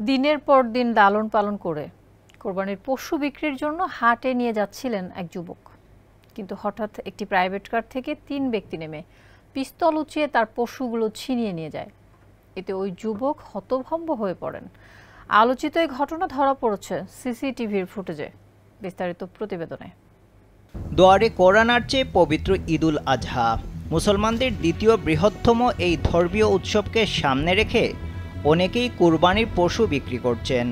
দিনের পর দিন লালন পালন করে কোরবানির পশু বিক্রির জন্য হাটে নিয়ে যাচ্ছিলেন এক যুবক, কিন্তু হঠাৎ একটি প্রাইভেট কার থেকে ৩ ব্যক্তি নেমে পিস্তল উঁচিয়ে তার পশুগুলো ছিনিয়ে নিয়ে যায়। এতে ওই যুবক হতভম্ব হয়ে পড়েন। আলোচিত এই ঘটনা ধরা পড়েছে সিসিটিভির ফুটেজে। বিস্তারিত প্রতিবেদনে। দুয়ারে কোরআন আসছে পবিত্র ঈদুল আজহা। মুসলমানদের দ্বিতীয় বৃহত্তম এই ধর্মীয় উৎসবকে সামনে রেখে অনেকেই কুরবানির পশু বিক্রি করছেন।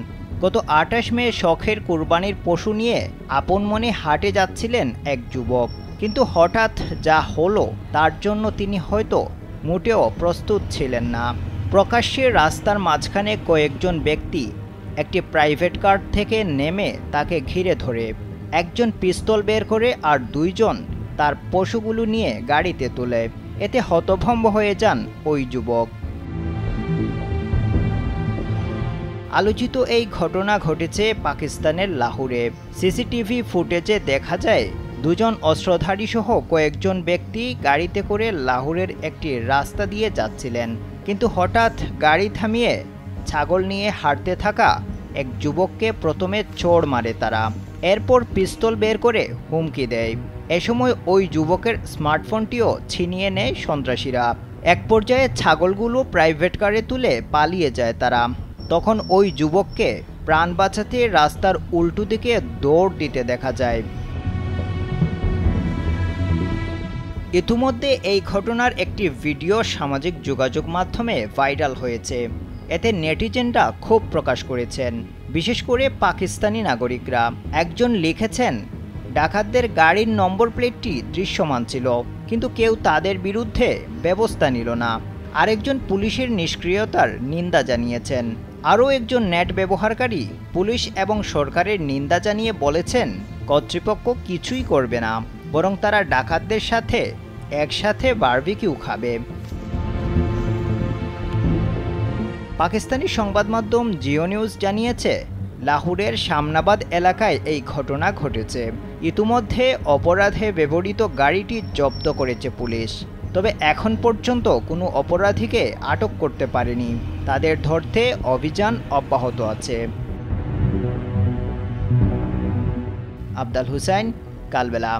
গত ২৮ মে শখের কুরবানির পশু নিয়ে আপন মনে হাটে যাচ্ছিলেন এক যুবক, কিন্তু হঠাৎ যা হলো তার জন্য তিনি হয়তো মোটেও প্রস্তুত ছিলেন না। প্রকাশ্যে রাস্তার মাঝখানে কয়েকজন ব্যক্তি একটি প্রাইভেট কার থেকে নেমে তাকে ঘিরে ধরে, একজন পিস্তল বের করে আর ২ জন তার পশুগুলো নিয়ে গাড়িতে তোলে। এতে হতভম্ব হয়ে যান ওই যুবক। আলোচিত এই ঘটনা ঘটেছে পাকিস্তানের লাহোরে। সিসিটিভি ফুটেজে দেখা যায় ২ জন অস্ত্রধারী সহ কয়েকজন ব্যক্তি গাড়িতে করে লাহোরের একটি রাস্তা দিয়ে যাচ্ছিলেন, কিন্তু হঠাৎ গাড়ি থামিয়ে ছাগল নিয়ে হাঁটতে থাকা এক যুবককে প্রথমে চড় মারে তারা, এরপর পিস্তল বের করে হুমকি দেয়। এ সময় ওই যুবকের স্মার্টফোনটিও ছিনিয়ে নেয় সন্ত্রাসীরা। এক পর্যায়ে ছাগলগুলো প্রাইভেট কারে তুলে পালিয়ে যায় তারা। তখন ওই যুবককে প্রাণ বাঁচাতে রাস্তার উল্টো দিকে দৌড় দিতে দেখা যায়। ইতিমধ্যে এই ঘটনার একটি ভিডিও সামাজিক যোগাযোগ মাধ্যমে ভাইরাল হয়েছে। এতে নেটিজেনরা ক্ষোভ প্রকাশ করেছেন, বিশেষ করে পাকিস্তানি নাগরিকরা। একজন লিখেছেন, ডাকাতদের গাড়ির নম্বর প্লেটটি দৃশ্যমান ছিল, কিন্তু কেউ তাদের বিরুদ্ধে ব্যবস্থা নিল না। আরেকজন পুলিশের নিষ্ক্রিয়তার নিন্দা জানিয়েছেন। আরও একজন নেট ব্যবহারকারী পুলিশ এবং সরকারের নিন্দা জানিয়ে বলেছেন, কর্তৃপক্ষ কিছুই করবে না, বরং তারা ডাকাতদের সাথে একসাথে বারবিকিউ খাবে। পাকিস্তানি সংবাদ মাধ্যম জিও নিউজ জানিয়েছে, লাহোরের শামনাবাদ এলাকায় এই ঘটনা ঘটেছে। ইতিমধ্যে অপরাধে ব্যবহৃত গাড়িটি জব্দ করেছে পুলিশ, তবে এখন পর্যন্ত কোনো অপরাধীকে আটক করতে পারেনি। তাদের ধরতে অভিযান অব্যাহত আছে। আবদাল হুসাইন, কালবেলা।